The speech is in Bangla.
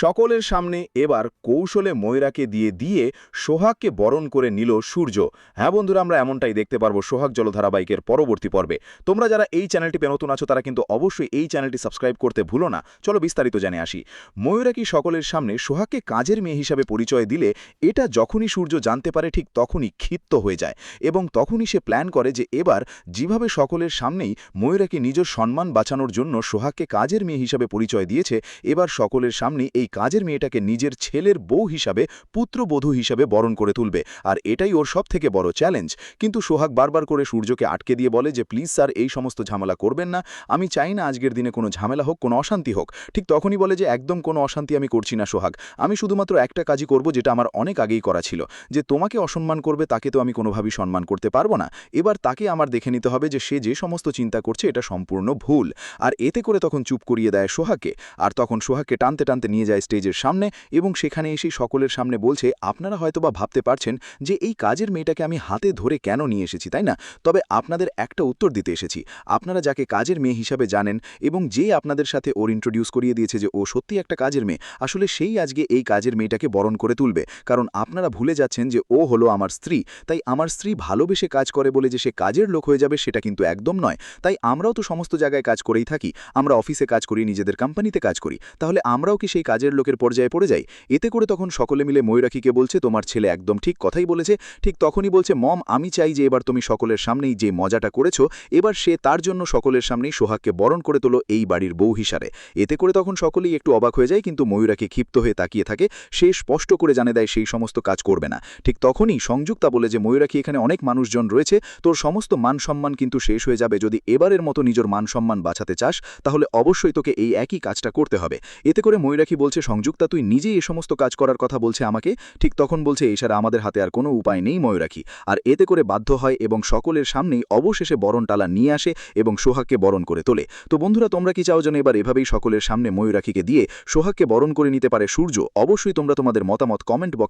সকলের সামনে এবার কৌশলে ময়রাকে দিয়ে সোহাগকে বরণ করে নিল সূর্য। হ্যাঁ বন্ধুরা, আমরা এমনটাই দেখতে পারবো সোহাগ জলধারাবাহিকের পরবর্তী পর্বে। তোমরা যারা এই চ্যানেলটি নতুন আছো তারা কিন্তু অবশ্যই এই চ্যানেলটি সাবস্ক্রাইব করতে ভুলো না। চলো বিস্তারিত জেনে আসি। ময়ূরা কি সকলের সামনে সোহাগকে কাজের মেয়ে হিসাবে পরিচয় দিলে এটা যখনই সূর্য জানতে পারে ঠিক তখনই ক্ষিপ্ত হয়ে যায় এবং তখনই সে প্ল্যান করে যে এবার যেভাবে সকলের সামনেই ময়ূরাকে নিজের সম্মান বাঁচানোর জন্য সোহাগকে কাজের মেয়ে হিসাবে পরিচয় দিয়েছে, এবার সকলের সামনেই এই কাজের মেয়েটাকে নিজের ছেলের বউ হিসাবে, পুত্রবধূ হিসাবে বরণ করে তুলবে। আর এটাই ওর সবথেকে বড় চ্যালেঞ্জ। কিন্তু সোহাগ বারবার করে সূর্যকে আটকে দিয়ে বলে যে প্লিজ স্যার, এই সমস্ত ঝামেলা করবেন না, আমি চাই না আজকের দিনে কোনো ঝামেলা হোক, কোনো অশান্তি হোক। ঠিক তখনই বলে যে একদম কোনো অশান্তি আমি করছি না সোহাগ, আমি শুধুমাত্র একটা কাজই করব যেটা আমার অনেক আগেই করা ছিল, যে তোমাকে অসম্মান করবে তাকে তো আমি কোনোভাবেই সম্মান করতে পারবো না। এবার তাকে আমার দেখে নিতে হবে যে সে যে সমস্ত চিন্তা করছে এটা সম্পূর্ণ ভুল। আর এতে করে তখন চুপ করিয়ে দেয় সোহাগকে। আর তখন সোহাগকে টানতে টানতে নিয়ে যায় স্টেজের সামনে এবং সেখানে এসে সকলের সামনে বলছে, আপনারা হয়তোবা ভাবতে পারছেন যে এই কাজের মেয়েটাকে আমি হাতে ধরে কেন নিয়ে এসেছি, তাই না? তবে আপনাদের একটা উত্তর দিতে এসেছি। আপনারা যাকে কাজের মেয়ে হিসাবে জানেন এবং যে আপনাদের সাথে ওর ইন্ট্রোডিউস করিয়ে দিয়েছে যে ও সত্যি একটা কাজের মেয়ে, আসলে সেই আজকে এই কাজের মেয়েটাকে বরণ করে তুলবে। কারণ আপনারা ভুলে যাচ্ছেন যে ও হলো আমার স্ত্রী। তাই আমার স্ত্রী ভালোবেসে কাজ করে বলে যে সে কাজের লোক হয়ে যাবে সেটা কিন্তু একদম নয়। তাই আমরাও তো সমস্ত জায়গায় কাজ করেই থাকি, আমরা অফিসে কাজ করি, নিজেদের কোম্পানিতে কাজ করি, তাহলে আমরাও কি সেই কাজের লোকের পর্যায়ে পড়ে যাই? এতে করে তখন সকলে মিলে ময়ূরাক্ষীকে বলছে তোমার ছেলে একদম ঠিক কথাই বলেছে। ঠিক তখনই বলছে মম, আমি চাই যে এবার তুমি সকলের সামনেই যে মজাটা করেছো এবার সে তার জন্য সকলের সামনেই সোহাগকে বরণ করে তোলো এই বাড়ির বউ হিসাবে। এতে করে তখন সকলেই একটু অবাক হয়ে যায়, কিন্তু ময়ূরাক্ষী ক্ষিপ্ত হয়ে তাকিয়ে থাকে। সে স্পষ্ট করে জানে দেয় সেই সমস্ত কাজ করবে না। ঠিক তখনই সংযুক্তা বলে যে ময়ূরাক্ষী, এখানে অনেক মানুষজন রয়েছে, তোর সমস্ত মান সম্মান কিন্তু শেষ হয়ে যাবে। যদি এবারের মতো নিজের মান সম্মান বাঁচাতে চাস তাহলে অবশ্যই তোকে এই একই কাজটা করতে হবে। এতে করে ময়ূরাক্ষী বলছে সংযুক্তা তুই নিজেই এ সমস্ত কাজ করার কথা বলছে আমাকে। ঠিক তখন বলছে এছাড়া আমাদের হাতে আর কোনো উপায় নেই ময়ূরাক্ষী। আর এতে করে বাধ্য হয় এবং সকলের সামনেই অবশেষে বরণটালা নিয়ে আসে এবং সোহাগকে বরণ করে তোলে। তো বন্ধুরা, তোমরা কি চাও যেন এবার এভাবেই সকলের সামনে ময়ূরাক্ষীকে দিয়ে সোহাগকে বরণ করে নিতে পারে সূর্য? অবশ্যই তোমরা তোমাদের মতামত কমেন্ট বক্স